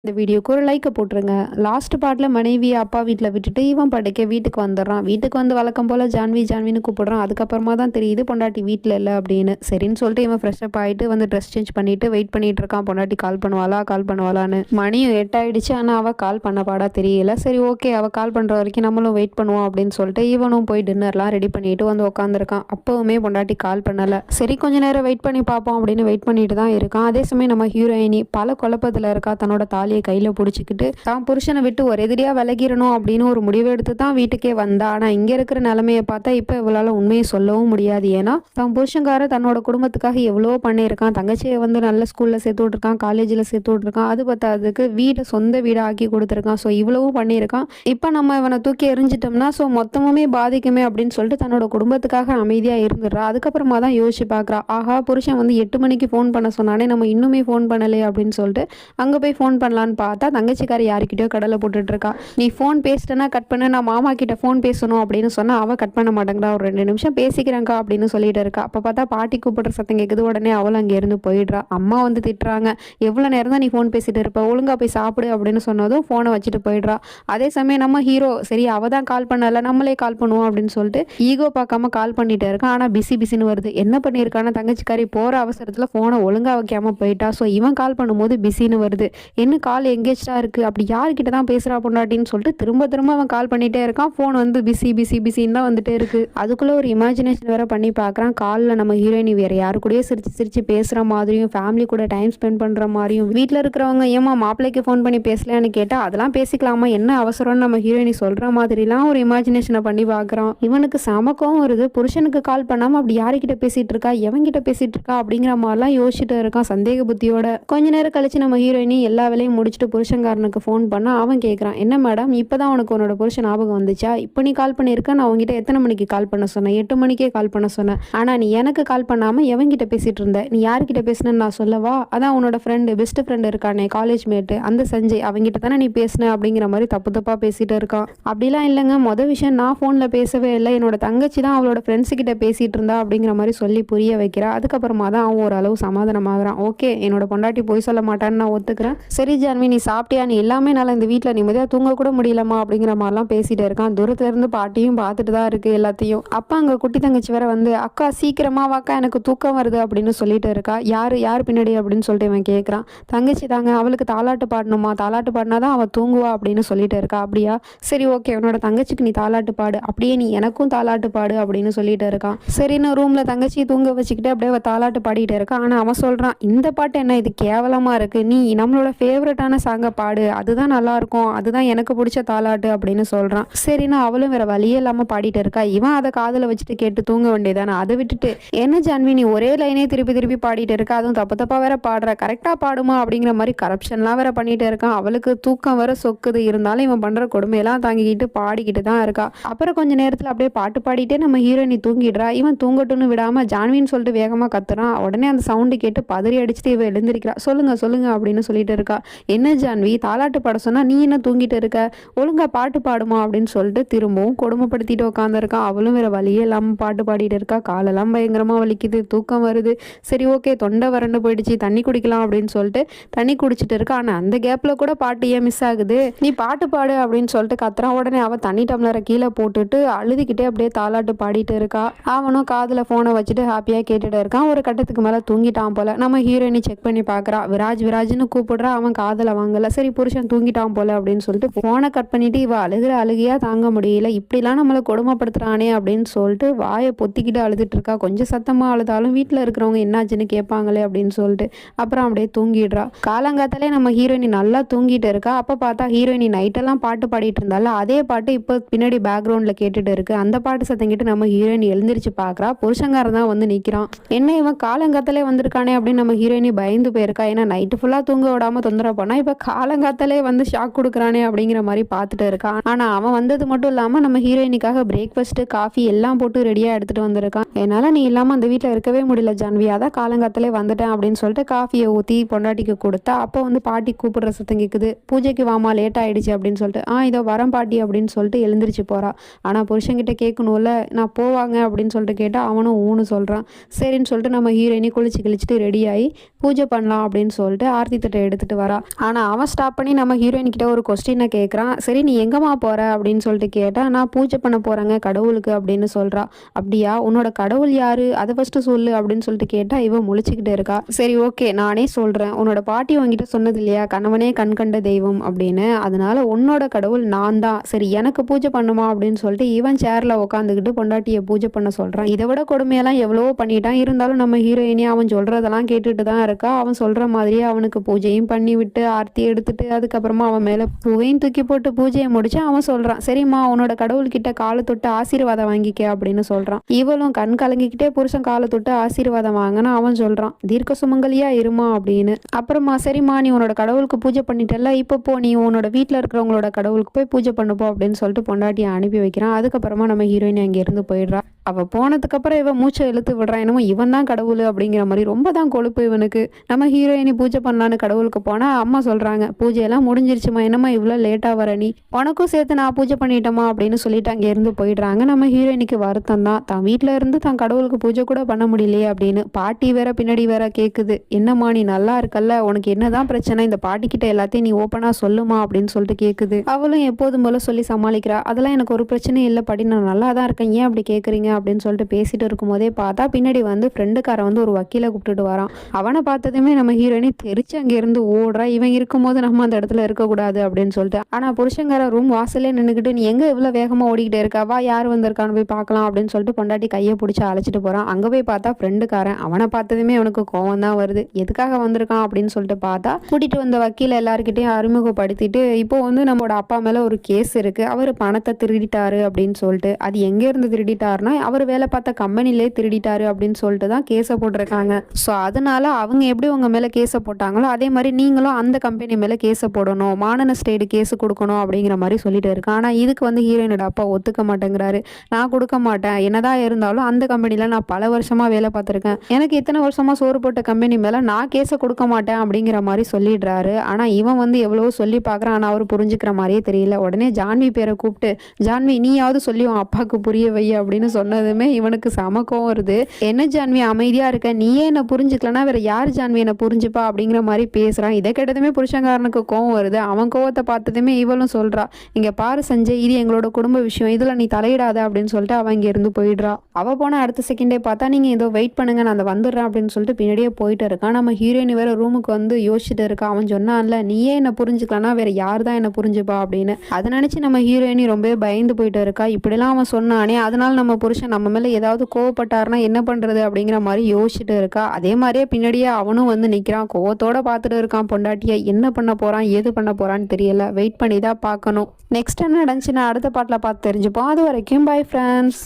இந்த வீடியோக்கு ஒரு லைக்கை போட்டுருங்க. லாஸ்ட் பார்ட்ல மனைவியை அப்பா வீட்டில் விட்டுட்டு இவன் படுக்க வீட்டுக்கு வந்துடுறான். வீட்டுக்கு வந்து வழக்கம் போல் ஜான்வி ஜான்வின்னு கூப்பிடுறான். அதுக்கப்புறமா தான் தெரியுது பொண்டாட்டி வீட்டில் இல்லை அப்படின்னு. சரின்னு சொல்லிட்டு இவன் ஃப்ரெஷ்அப் ஆகிட்டு வந்து ட்ரெஸ் சேஞ்ச் பண்ணிட்டு வெயிட் பண்ணிட்டு இருக்கான். பொண்டாட்டி கால் பண்ணுவாளான்னு. மணியும் 8 ஆயிடுச்சு. ஆனால் அவள் கால் பண்ண பாடா தெரியல. சரி ஓகே, அவள் கால் பண்ணுற வரைக்கும் நம்மளும் வெயிட் பண்ணுவோம் அப்படின்னு சொல்லிட்டு இவனும் போய் டின்னர்லாம் ரெடி பண்ணிட்டு வந்து உட்காந்துருக்கான். அப்போவுமே பொண்டாட்டி கால் பண்ணலை. சரி கொஞ்ச நேரம் வெயிட் பண்ணி பார்ப்போம் அப்படின்னு வெயிட் பண்ணிட்டு தான் இருக்கான். அதே சமயம் நம்ம ஹீரோயினி பல குழப்பத்தில் இருக்கா. தன்னோட தாலியை கையில் பிடிச்சிக்கிட்டு தான் புருஷனை விட்டு ஒரு எதிரியாக விலகிடணும் அப்படின்னு ஒரு முடிவு எடுத்து தான் வீட்டுக்கே வந்தா. ஆனால் இங்கே இருக்கிற நிலைமையை பார்த்தா இப்போ இவளால் உண்மையை சொல்லவும் முடியாது. ஏன்னா தான் புருஷங்கார தன்னோட குடும்பத்துக்காக எவ்வளோ பண்ணியிருக்கான். தங்கச்சியை வந்து நல்ல ஸ்கூலில் சேர்த்து விட்ருக்கான், காலேஜில் சேர்த்து விட்ருக்கான். அது பத்தாததுக்கு சொந்த வீடை ஆக்கி கொடுத்துருக்கான். ஸோ இவ்வளவும் பண்ணியிருக்கான். இப்போ நம்ம இவனை தூக்கி எறிஞ்சிட்டோம்னா ஸோ மொத்தமுமே பாதிக்குமே அப்படின்னு சொல்லிட்டு தன்னோட குடும்பத்துக்காக அமைதியாக இருந்துடுறா. அதுக்கப்புறமா தான் யோசிச்சு பார்க்குறா. ஆஹா, புருஷன் வந்து 8 மணிக்கு ஃபோன் பண்ண சொன்னானே, நம்ம இன்னுமே ஃபோன் பண்ணலையே அப்படின்னு சொல்லிட்டு அங்கே போய் ஃபோன் பண்ணலான்னு பார்த்தா தங்கச்சிக்காரி யாருக்கிட்டயோ கடலை போட்டுட்டு இருக்கா. நீ ஃபோன் பேசிட்டேன்னா கட் பண்ண, நான் மாமா கிட்ட ஃபோன் பேசணும் அப்படின்னு சொன்னா அவள் கட் பண்ண மாட்டேங்கிறா. ஒரு 2 நிமிஷம் பேசிக்கிறேங்க்கா அப்படின்னு சொல்லிட்டு இருக்கா. அப்போ பார்த்தா பாட்டி கூப்பிடுற சத்தம் கேட்குது. உடனே அவள் அங்கே இருந்து போயிடுறா. அம்மா வந்து திட்டுறாங்க. எவ்வளோ நேரம் தான் நீ ஃபோன் பேசிட்டு இருப்ப, ஒழுங்கா போய் சாப்பிடு அப்படின்னு சொன்னதும் ஃபோனை வச்சுட்டு போயிடுறா. அதே சமயம் நம்ம ஹீரோ சரி அவள் தான் கால் பண்ணல, நம்மளே கால் பண்ணுவோம் அப்படின்னு சொல்லிட்டு ஈகோ பார்க்காம கால் பண்ணிட்டு இருக்கான். ஆனால் பிஸின்னு வருது. என்ன பண்ணியிருக்கான தங்கச்சிக்காரி போகிற அவசரத்தில் ஃபோனை ஒழுங்கா வைக்காம போயிட்டா. ஸோ இவன் கால் பண்ணும்போது பிஸின்னு வருது. என்ன கால் எங்கேஜா இருக்கு, அப்படி யார்கிட்ட தான் பேசுறா பொண்டாட்டின்னு சொல்லிட்டு திரும்ப அவன் கால் பண்ணிட்டே இருக்கான். ஃபோன் வந்து பிஸின்னு தான் வந்துட்டே இருக்கு. அதுக்குள்ள ஒரு இமேஜினேஷன் வேற பண்ணி பார்க்குறான். காலில் நம்ம ஹீரோயினி வேற யாரு கூடயே சிரிச்சு பேசுற மாதிரியும், ஃபேமிலி கூட டைம் ஸ்பெண்ட் பண்ற மாதிரியும், வீட்டில் இருக்கிறவங்க ஏமா மாப்பிள்ளைக்கு ஃபோன் பண்ணி பேசலான்னு கேட்டா அதெல்லாம் பேசிக்கலாமா, என்ன அவசரம்னு நம்ம ஹீரோயினி சொல்ற மாதிரிலாம் ஒரு இமேஜினேஷனை பண்ணி பார்க்குறான். இவனுக்கு சமக்கம் வருது. புருஷனுக்கு கால் பண்ணாம அப்படி யாருக்கிட்ட பேசிட்டு இருக்கா, எவன்கிட்ட பேசிட்டு இருக்கா அப்படிங்கிற மாதிரிலாம் யோசிச்சுட்டு இருக்கான் சந்தேக புத்தியோட. கொஞ்ச நேரம் கழிச்சு நம்ம ஹீரோயினி எல்லா வேலையும் முடிச்சுட்டு புருஷன்காரனுக்கு ஃபோன் பண்ணா அவன் கேட்குறான். என்ன மேடம் இப்போதான் உனக்கு உன்னோட புருஷன் ஞாபகம் வந்துச்சா, இப்போ நீ கால் பண்ணியிருக்க, நான் உங்ககிட்ட எத்தனை மணிக்கு கால் பண்ண சொன்னேன், 8 மணிக்கே கால் பண்ண சொன்னேன். ஆனால் நீ எனக்கு கால் பண்ணாமல் எவன்கிட்ட பேசிட்டு இருந்த, நீ யார்கிட்ட பேசினேன்னு நான் சொல்லவா, அதான் உன்னோட ஃப்ரெண்டு பெஸ்ட் ஃப்ரெண்டு இருக்கானே காலேஜ் மேட்டு அந்த சஞ்சய், அவங்ககிட்ட தானே நீ பேசின அப்படிங்கிற மாதிரி தப்பா பேசிட்டு இருக்கான். அப்படிலாம் இல்லைங்க, மொதல் விஷயம் நான் ஃபோனில் பேசவே இல்லை, என்னோட தங்கச்சி தான் அவளோட ஃப்ரெண்ட்ஸ் கிட்ட பேசிட்டு இருந்தா அப்படிங்கிற மாதிரி சொல்லி புரிய வைக்கிறா. அதுக்கப்புறமா தான் அவன் ஓரளவு சமாதானமாகறான். ஓகே, என்னோட பொண்டாட்டி போய் சொல்ல மாட்டான்னு நான் ஒத்துக்கிறேன். சரி ஜான்வி, நீ சாப்பிட்டியா, நீ எல்லாமே நல்லா இந்த வீட்டில் நிம்மதியாக தூங்க கூட முடியலமா அப்படிங்கிற மாதிரிலாம் பேசிட்டு இருக்கான். தூரத்துல இருந்து பாட்டியும் பார்த்துட்டு தான் இருக்கு எல்லாத்தையும். அப்பா அங்கே குட்டி தங்கச்சி வேற வந்து அக்கா சீக்கிரமா வாக்கா, எனக்கு தூக்கம் வருது அப்படின்னு சொல்லிட்டு இருக்கா. யார் பின்னாடி அப்படின்னு சொல்லிட்டு இவன் கேட்குறான். தங்கச்சி தாங்க, அவளுக்கு தாலாட்டு பாடணுமா, தாலாட்டு பாடினாதான் அவள் தூங்குவா அப்படின்னு சொல்லிட்டு இருக்கா. அப்படியா, சரி ஓகே, உன்னோட தங்கச்சிக்கு நீ தாலாட்டு பாடு, அப்படியே நீ எனக்கும் தாலாட்டு பாடு அப்படின்னு சொல்லிட்டு இருக்கான். சரின்னு ரூம்ல தங்கச்சியை தூங்க வச்சுக்கிட்டு அப்படியே அவள் தாலாட்டு பாடிட்டு இருக்கான். ஆனால் அவன் சொல்றான், இந்த பாட்டு என்ன இது கேவலமா இருக்கு, நீ நம்மளோட ஃபேவரட்டான சாங்கை பாடு, அதுதான் நல்லா இருக்கும், அதுதான் எனக்கு பிடிச்ச தாலாட்டு அப்படின்னு சொல்றான். சரின்னா அவளும் வேற வழியே இல்லாம பாடிட்டு இருக்கா. இவன் அதை காதுல வச்சுட்டு கேட்டு தூங்க வேண்டியதானே. அதை விட்டுட்டு என்ன ஜான்வி நீ ஒரே லைனே திருப்பி பாடிட்டு இருக்க, அதுவும் தப்பா வேற பாடுற, கரெக்டா பாடுமா அப்படிங்கிற மாதிரி கரப்ஷன்லாம் வேற பண்ணிட்டு இருக்கான். அவளுக்கு தூக்கம் வேற சொக்குது. இருந்தாலும் இவன் பண்ற கொடுமையெல்லாம் தாங்கிக்கிட்டு பாடிக்கிட்டு தான் இருக்கா. அப்புறம் கொஞ்ச நேரத்துல அப்படியே பாட்டு பாடிட்டே நம்ம ஹீரோயினி தூங்கிடுறா. இவன் தூங்கட்டும்னு விடாம ஜான்வின்னு சொல்லிட்டு வேகமா கத்துறான். உடனே அந்த சவுண்டு கேட்டு பதறி அடிச்சுட்டு இவ எழுந்திருக்கிறா. சொல்லுங்க அப்படின்னு சொல்லிட்டு இருக்கா. என்ன ஜான்வி தாலாட்டு பாட சொன்னா நீ என்ன தூங்கிட்டு இருக்க, ஒழுங்கா பாட்டு பாடுமா அப்படின்னு சொல்லிட்டு திரும்பவும் கொடுமைப்படுத்திட்டு உட்காந்துருக்கான். அவளும் வேற வழியே இல்லாம பாட்டு பாடிட்டு இருக்கா. காலெல்லாம் பயங்கரமா வலிக்குது, தூக்கம் வருது. சரி ஓகே, தொண்டை வறண்டு போயிடுச்சு, தண்ணி குடிக்கலாம் அப்படின்னு சொல்லிட்டு தண்ணி குடிச்சிட்டு இருக்கா. ஆனா அந்த கேப்ல கூட பாட்டு ஏன் மிஸ் ஆகுது, நீ பாட்டு பாடு அப்படின்னு சொல்லிட்டு கத்துறான். உடனே அவ தண்ணி டம்ளரை கீழே போட்டுட்டு அழுதுகிட்டே அப்படியே தாலாட்டு பாடிட்டு இருக்கா. அவனும் காதுல போனை வச்சுட்டு ஹாப்பியா கேட்டுட்டு இருக்கான். ஒரு கட்டத்துக்கு மேல தூங்கிட்டான் போல. நம்ம ஹீரோயினி செக் பண்ணி பாக்குறா. விராஜ்னு கூப்பிடுறா. அவன் காதுல வாங்கல. சரி புருஷன் தூங்கிட்டான் போல அப்படின்னு சொல்லிட்டு போனை கட் பண்ணிட்டு இவ அழுகையா தாங்க முடியல. இப்படிலாம் நம்மளை கொடுமைப்படுத்துறானே அப்படின்னு சொல்லிட்டு வாயை பொத்திக்கிட்டு அழுதுட்டு இருக்கா. கொஞ்சம் சத்தமா அழுதாலும் வீட்டுல இருக்கிறவங்க என்னாச்சுன்னு கேட்பாங்களே அப்படின்னு சொல்லிட்டு அப்புறம் அப்படியே தூங்கிடுறா. காலங்காத்தாலே நம்ம ஹீரோயினி நல்லா தூங்கிட்டு இருக்கா. அப்ப பார்த்தா ஹீரோயினி நைட்டெல்லாம் பாட்டு பாடிட்டு இருந்தால அதே பாட்டு இப்போ பின்னாடி பேக்ரவுண்ட்ல கேட்டுட்டு இருக்கு. அந்த பாட்டு சத்தம் கேட்டு நம்ம ஹீரோயினி எழுந்திரிச்சு பாக்குறா. புருஷங்காரன் தான் வந்து நிக்கிறான். என்ன இவன் காலங்காத்தாலே வந்திருக்கானே அப்படின்னு நம்ம ஹீரோயினி பயந்து போயிருக்கா. ஏன்னா நைட்டு ஃபுல்லா தூங்க விடாம தொந்தரவு பண்ணா, இப்ப காலங்காத்தாலே வந்து ஷாக் கொடுக்குறானே அப்படிங்கிற மாதிரி பார்த்துட்டு இருக்கான். ஆனா அவன் வந்தது மட்டும் இல்லாம நம்ம ஹீரோயினிக்காக பிரேக்ஃபாஸ்ட் காஃபி எல்லாம் போட்டு ரெடியா எடுத்துட்டு வந்திருக்கான். என்னால நீ இல்லாம அந்த வீட்டுல இருக்கவே முடியல ஜான்வி, அதான் காலங்காத்தாலே வந்துட்டேன் அப்படின்னு சொல்லிட்டு காஃபியை ஊத்தி பொண்டாட்டிக்கு கொடுத்தா. அப்போ வந்து பாட்டி கூப்பிடுற சத்தம் கேக்குது. பூஜைக்கு வாமா, லேட் ஆயிடுச்சு அப்படின்னு சொல்லிட்டு இதோ வரம் பாட்டி அப்படின்னு சொல்லிட்டு எழுந்திரிச்சு போறா. ஆனா புருஷன்கிட்ட கேட்கணும்ல, நான் போவாங்க அப்படின்னு சொல்லிட்டு கேட்டா அவனும் ஊன்னு சொல்றான். சரின்னு சொல்லிட்டு நம்ம ஹீரோயினி குளிச்சு கிழிச்சிட்டு ரெடி ஆகி பூஜை பண்ணலாம் அப்படின்னு சொல்லிட்டு ஆர்த்தி தட்டை எடுத்துட்டு வரா. ஆனால் அவன் ஸ்டாப் பண்ணி நம்ம ஹீரோயின் கிட்ட ஒரு கொஸ்டினை கேட்குறான். சரி நீ எங்கம்மா போகிற அப்படின்னு சொல்லிட்டு கேட்டால், நான் பூஜை பண்ண போகிறேங்க கடவுளுக்கு அப்படின்னு சொல்கிறா. அப்படியா, உன்னோட கடவுள் யாரு, அதை ஃபஸ்ட்டு சொல்லு அப்படின்னு சொல்லிட்டு கேட்டால் இவன் முழிச்சுக்கிட்டு இருக்கா. சரி ஓகே நானே சொல்கிறேன். உன்னோட பாட்டி உங்ககிட்ட சொன்னது இல்லையா கணவனே கண் கண்ட தெய்வம் அப்படின்னு, அதனால உன்னோட கடவுள் நான் தான். சரி எனக்கு பூஜை பண்ணுமா அப்படின்னு சொல்லிட்டு இவன் சேரில் உட்காந்துக்கிட்டு பொண்டாட்டியை பூஜை பண்ண சொல்கிறான். இதை விட கொடுமையெல்லாம் எவ்வளவோ பண்ணிட்டான். இருந்தாலும் நம்ம ஹீரோயினி அவன் சொல்கிறதெல்லாம் கேட்டுட்டு தான் இருக்கா. அவன் சொல்கிற மாதிரியே அவனுக்கு பூஜையும் பண்ணி விட்டு ஆர்த்தி எடுத்துட்டு அதுக்கப்புறமா அவன் மேலே பூவையும் தூக்கி போட்டு பூஜையை முடிச்சு அவன் சொல்கிறான், சரிம்மா உன்னோட கடவுள்கிட்ட காலை தொட்டு ஆசீர்வாதம் வாங்கிக்க அப்படின்னு சொல்கிறான். இவளும் கண் கலங்கிக்கிட்டே புருஷன் காலை தொட்டு ஆசீர்வாதம் வாங்கினா அவன் சொல்கிறான், தீர்க்க சுமங்கலியா இருமா அப்படின்னு. அப்புறமா சரிம்மா நீ உன்னோட கடவுளுக்கு பூஜை பண்ணிட்டல, இப்போ போ நீ உன்னோட வீட்டில் இருக்கிறவங்களோட கடவுளுக்கு போய் பூஜை பண்ணுப்போ அப்படின்னு சொல்லிட்டு பொண்டாட்டியை அனுப்பி வைக்கிறான். அதுக்கப்புறமா நம்ம ஹீரோயின் அங்கேருந்து போயிடுறா. அவள் போனதுக்கப்புறம் இவன் மூச்சை இழுத்து விடுறான். என்னமோ இவன் தான் கடவுள் அப்படிங்கிற மாதிரி ரொம்ப தான் கொழுப்பு இவனுக்கு. நம்ம ஹீரோயினி பூஜை பண்ணலான்னு கடவுளுக்கு போனால் அம்மா சொல்கிறாங்க, பூஜையெல்லாம் முடிஞ்சிருச்சுமா, என்னம்மா இவ்வளோ லேட்டாக வர நீ, உனக்கும் சேர்த்து நான் பூஜை பண்ணிட்டோமா அப்படின்னு சொல்லிட்டு அங்கேருந்து போயிடுறாங்க. நம்ம ஹீரோயினிக்கு வருத்தம் தான், தான் வீட்டில் இருந்து தான் கடவுளுக்கு பூஜை கூட பண்ண முடியலையே அப்படின்னு. பாட்டி வேற பின்னாடி வேற கேட்குது, என்னம்மா நீ நல்லா இருக்கல்ல, உனக்கு என்னதான் பிரச்சனை, இந்த பாட்டிக்கிட்ட எல்லாத்தையும் நீ ஓப்பனாக சொல்லுமா அப்படின்னு சொல்லிட்டு கேட்குது. அவளும் எப்போதும் போல சொல்லி சமாளிக்கிறா, அதெல்லாம் எனக்கு ஒரு பிரச்சனையும் இல்லை பாட்டி, நான் நல்லா தான் இருக்கேன், ஏன் அப்படி கேட்குறீங்க அப்படின்னு சொல்லிட்டு பேசிட்டு இருக்கும் போதே பார்த்தா பின்னாடி வந்து ஃப்ரெண்டுக்காரன் வந்து ஒரு வக்கீலை கூப்பிட்டுட்டு வரான். அவனை பார்த்ததுமே நம்ம ஹீரோயினி தெரிச்சு அங்கேருந்து ஓடுறா. இவன் இருக்கும்போது நம்ம அந்த இடத்துல இருக்கக்கூடாது அப்படின்னு சொல்லிட்டு. ஆனால் புருஷங்கார ரூம் வாசலே நின்றுக்கிட்டு, நீ எங்கே இவ்வளோ வேகமாக ஓடிக்கிட்டே இருக்கா, யார் வந்திருக்கான்னு போய் பார்க்கலாம் அப்படின்னு சொல்லிட்டு பொண்டாட்டி கையை பிடிச்சி அழைச்சிட்டு போகிறான். அங்கே போய் பார்த்தா ஃப்ரெண்டுக்காரன். அவனை பார்த்ததுமே அவனுக்கு கோவம் தான் வருது, எதுக்காக வந்திருக்கான் அப்படின்னு சொல்லிட்டு பார்த்தா கூட்டிகிட்டு வந்த வக்கீல எல்லாருக்கிட்டையும் அறிமுகப்படுத்திட்டு, இப்போ வந்து நம்மளோட அப்பா மேலே ஒரு கேஸ் இருக்குது, அவர் பணத்தை திருடிட்டாரு அப்படின்னு சொல்லிட்டு. அது எங்கேருந்து திருடிட்டாருன்னா அவர் வேலை பார்த்த கம்பெனிலே திருடிட்டாரு அப்படின்னு சொல்லிட்டு தான் கேஸை போட்டிருக்காங்க. ஸோ அதனால அவங்க எப்படி உங்க மேலே கேஸை போட்டாங்களோ அதே மாதிரி நீங்களும் அந்த கம்பெனி மேலே கேஸை போடணும், மானன ஸ்டேடு கேஸு கொடுக்கணும் அப்படிங்கிற மாதிரி சொல்லிட்டு இருக்கு. ஆனால் இதுக்கு வந்து ஹீரோயினோட அப்பா ஒத்துக்க மாட்டேங்கிறாரு. நான் கொடுக்க மாட்டேன், என்னதான் இருந்தாலும் அந்த கம்பெனியில் நான் பல வருஷமாக வேலை பார்த்துருக்கேன், எனக்கு இத்தனை வருஷமாக சோறு போட்ட கம்பெனி மேலே நான் கேஸை கொடுக்க மாட்டேன் அப்படிங்கிற மாதிரி சொல்லிடுறாரு. ஆனால் இவன் வந்து எவ்வளவோ சொல்லி பார்க்குறான், ஆனால் அவர் புரிஞ்சுக்கிற மாதிரியே தெரியல. உடனே ஜான்வி பேரை கூப்பிட்டு, ஜான்வி நீயாவது சொல்லி உன் அப்பாவுக்கு புரிய வை அப்படின்னு சொன்னதுமே இவனுக்கு சமக்கம் வருது. என்ன ஜான்வி அமைதியா இருக்க, நீயே என்ன புரிஞ்சுக்கலன்னா வேற யார் ஜான்வி என்ன புரிஞ்சுப்பா அப்படிங்கிற மாதிரி பேசுறான். இதை கேட்டதுமே புருஷங்காரனுக்கு கோவம் வருது. அவன் கோவத்தை பார்த்ததுமே இவளும் சொல்றா, இங்க பாரு சஞ்சய், இது எங்களோட குடும்ப விஷயம், இதுல நீ தலையிடாத அப்படின்னு சொல்லிட்டு அவன் இங்க இருந்து போயிடுறா. அவ போன அடுத்த செகண்டே பார்த்தா, நீங்க ஏதோ வெயிட் பண்ணுங்க நான் வந்துடுறேன் அப்படின்னு சொல்லிட்டு பின்னாடியே போயிட்டு இருக்கான். நம்ம ஹீரோயின் வேற ரூமுக்கு வந்து யோசிச்சுட்டு இருக்கா. அவன் சொன்னான்ல, நீயே என்ன புரிஞ்சுக்கலன்னா வேற யார் தான் என்ன புரிஞ்சுப்பா அப்படின்னு. அதை நினைச்சு நம்ம ஹீரோயினி ரொம்ப பயந்து போயிட்டு இருக்கா. இப்படிலாம் அவன் சொன்னானே, அதனால நம்ம புருஷன் நம்ம மேல ஏதாவது கோவப்பட்டாருன்னா என்ன பண்றது அப்படிங்கிற மாதிரி யோசிச்சுட்டு இருக்கா. அதே மாதிரியே பின்னாடியே அவனும் வந்து நிக்கிறான், கோவத்தோட பார்த்துட்டு இருக்கான் பொண்டாட்டிய. என்ன பண்ண போறான் ஏது பண்ண போறான்னு தெரியல, வெயிட் பண்ணி தான் பார்க்கணும். நெக்ஸ்ட் என்ன நடந்துச்சுன்னா அடுத்த பாட்டில் பார்த்து தெரிஞ்சுப்போம். அது வரைக்கும் பை ஃப்ரெண்ட்ஸ்.